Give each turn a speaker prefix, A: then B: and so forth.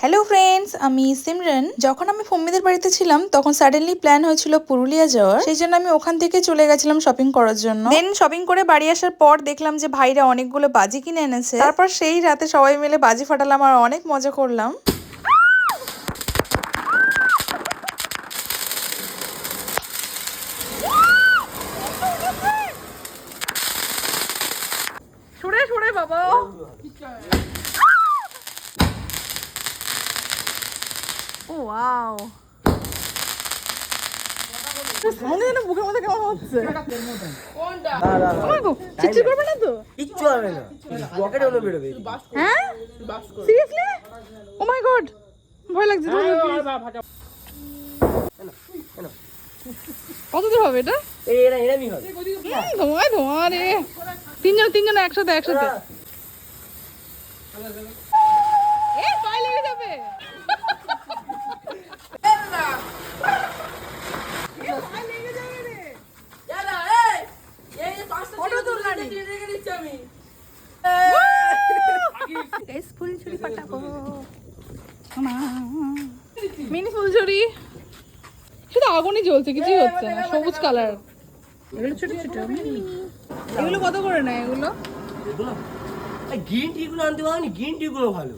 A: Hello friends, আমি সিমরান। যখন আমি ফম্মিদের বাড়িতে ছিলাম তখন সাডেনলি প্ল্যান হয়েছিল পুরুলিয়া যাওয়ার। সেই জন্য আমি ওখান থেকে চলে গেছিলাম শপিং করার জন্য। দেন শপিং করে বাড়ি আসার পর দেখলাম যে ভাইরা অনেকগুলো বাজি কিনে এনেছে। তারপর সেই রাতে সবাই মিলে বাজি ফাটালাম আর অনেক মজা করলাম। সরে সরে বাবা, ও ওয়াও, সাউন্ড যেন বুকের মধ্যে কেমন হচ্ছে। কোনটা? আমাগো চিচির করবে না তো?
B: কিচ্ছু হবে না, পকেটে হলো বেরোবে।
A: হ্যাঁ সিরিয়াসলি? ও মাই গড, ভয় লাগছে। কত দূর হবে এটা?
B: এরা এরামি হবে।
A: ধোঁয়ায় ধোঁয়া রে। তিনজন একসাথে একসাথে। এ পায়ে লেগে যাবে। ফুলঝুরি ফাটাবো, মিনি ফুলঝুরি। শুধু আগুনই জ্বলছে, কিছুই হচ্ছে না। সবুজ কালার, এগুলো ছোট ছোট। এগুলো কত করে নেয়? এগুলো
B: গ্রিন টি গুলো আনতে পারো, গ্রিন টি গুলো ভালো।